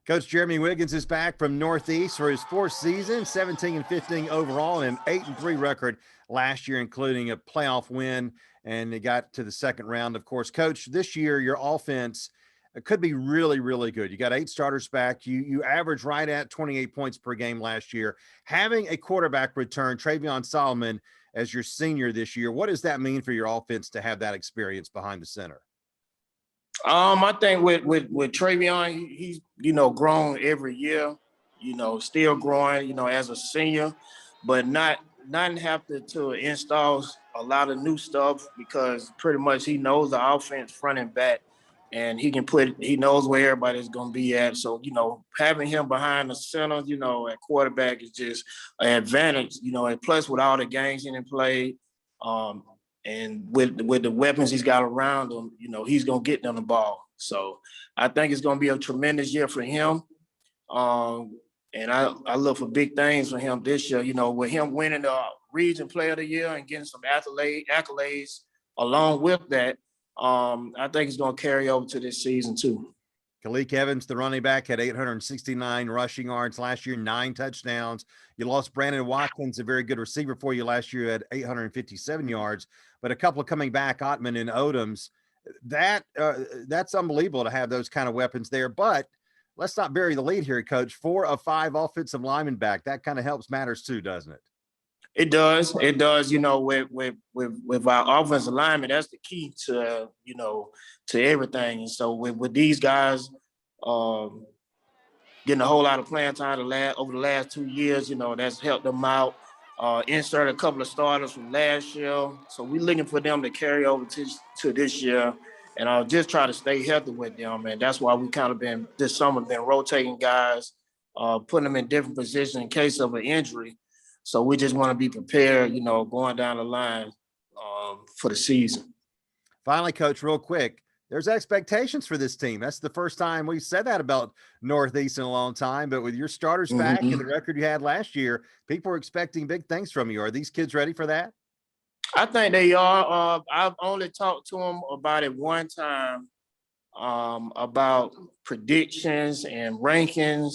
Coach Jeremy Wiggins is back from Northeast for his fourth season, 17-15 overall, and an 8-3 record last year, including a playoff win, and they got to the second round, of course. Coach, this year your offense could be really, really good. You got 8 starters back. You average right at 28 points per game last year. Having a quarterback return, Travion Solomon, as your senior this year, what does that mean for your offense to have that experience behind the center? I think with Travion, he's grown every year, still growing, as a senior, but not have to install a lot of new stuff because pretty much he knows the offense front and back, and he knows where everybody's gonna be at. So having him behind the center, at quarterback is just an advantage, and plus with all the games he didn't play. And with the weapons he's got around him, he's gonna get them the ball. So I think it's gonna be a tremendous year for him. And I look for big things for him this year. With him winning the Region Player of the Year and getting some accolades along with that, I think it's gonna carry over to this season too. Kalik Evans, the running back, had 869 rushing yards last year, 9 touchdowns. You lost Brandon Watkins, a very good receiver for you last year, at 857 yards, but a couple of coming back, Ottman and Odoms. That's unbelievable to have those kind of weapons there. But let's not bury the lead here, Coach. 4 of 5 offensive linemen back. That kind of helps matters too, doesn't it? It does. It does. With our offensive lineman, that's the key to to everything. And so with these guys getting a whole lot of playing time over the last 2 years, that's helped them out. Insert a couple of starters from last year, so we're looking for them to carry over to this year, and I'll just try to stay healthy with them. And that's why we kind of been this summer been rotating guys, putting them in different positions in case of an injury. So we just want to be prepared, going down the line for the season. Finally, Coach, real quick, there's expectations for this team. That's the first time we've said that about Northeast in a long time, but with your starters back and the record you had last year, people are expecting big things from you. Are these kids ready for that? I think they are. I've only talked to them about it one time, about predictions and rankings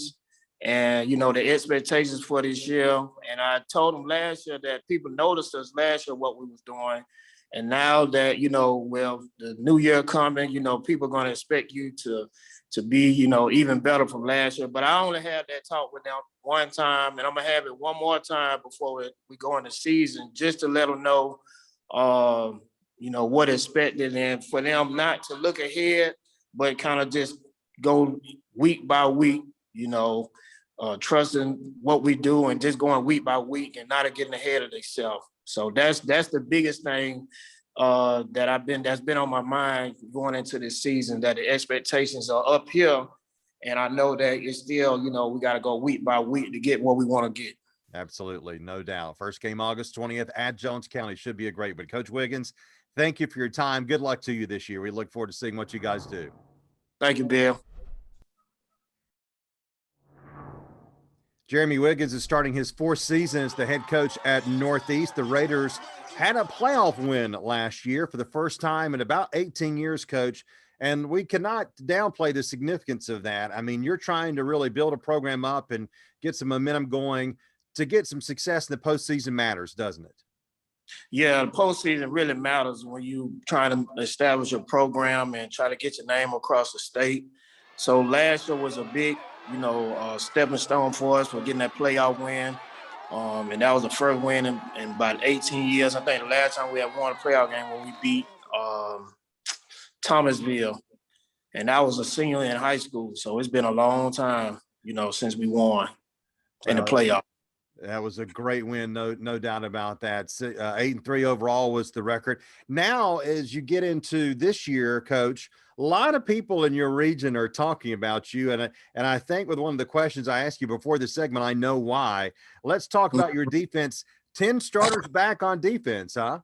and, the expectations for this year. And I told them last year that people noticed us last year, what we was doing. And now that, the new year coming, people are going to expect you to be, even better from last year. But I only had that talk with them one time, and I'm going to have it one more time before we go into season, just to let them know, what expected, and for them not to look ahead, but kind of just go week by week, trusting what we do and just going week by week and not getting ahead of themselves. So that's the biggest thing that's been on my mind going into this season, that the expectations are up here. And I know that it's still, we got to go week by week to get what we want to get. Absolutely. No doubt. First game, August 20th at Jones County. Should be a great one. Coach Wiggins, thank you for your time. Good luck to you this year. We look forward to seeing what you guys do. Thank you, Bill. Jeremy Wiggins is starting his 4th season as the head coach at Northeast. The Raiders had a playoff win last year for the first time in about 18 years, Coach, and we cannot downplay the significance of that. I mean, you're trying to really build a program up and get some momentum going. To get some success in the postseason matters, doesn't it? Yeah, the postseason really matters when you try to establish a program and try to get your name across the state. So last year was a big, stepping stone for us for getting that playoff win. And that was the first win in about 18 years. I think the last time we had won a playoff game when we beat Thomasville. And that was a senior in high school. So it's been a long time, since we won in the playoff. That was a great win, no doubt about that. 8-3 overall was the record. Now, as you get into this year, Coach, a lot of people in your region are talking about you, and I think with one of the questions I asked you before the segment, I know why. Let's talk about your defense. 10 starters back on defense, huh?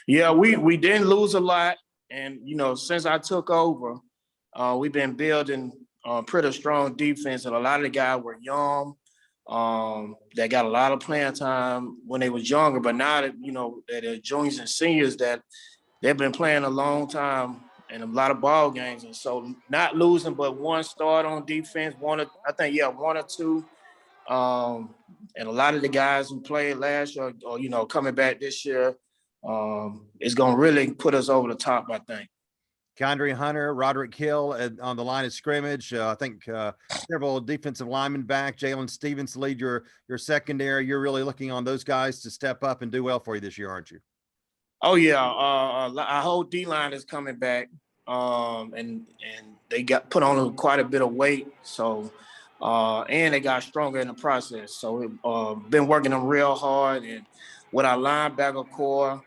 Yeah, we didn't lose a lot, and since I took over, we've been building pretty strong defense, and a lot of the guys were young. That got a lot of playing time when they was younger, but now that that they're juniors and seniors, that they've been playing a long time, and a lot of ball games. And so not losing but one start on defense, one or two. And a lot of the guys who played last year or coming back this year, it's gonna really put us over the top, I think. Keandre Hunter, Roderick Hill on the line of scrimmage. I think several defensive linemen back. Jalen Stevens lead your secondary. You're really looking on those guys to step up and do well for you this year, aren't you? Oh yeah, our whole D line is coming back, and they got put on quite a bit of weight. So, and they got stronger in the process. So, been working them real hard, and with our linebacker core,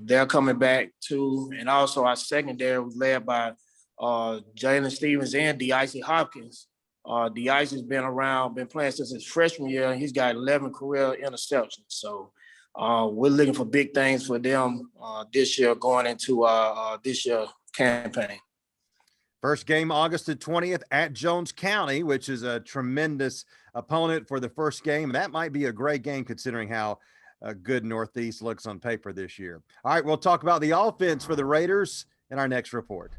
they're coming back too, and also our secondary was led by Jalen Stevens and DeIcy Hopkins. DeIcy's been playing since his freshman year, and he's got 11 career interceptions. So. We're looking for big things for them this year going into this year campaign. First game, August the 20th at Jones County, which is a tremendous opponent for the first game. That might be a great game considering how good Northeast looks on paper this year. All right, we'll talk about the offense for the Raiders in our next report.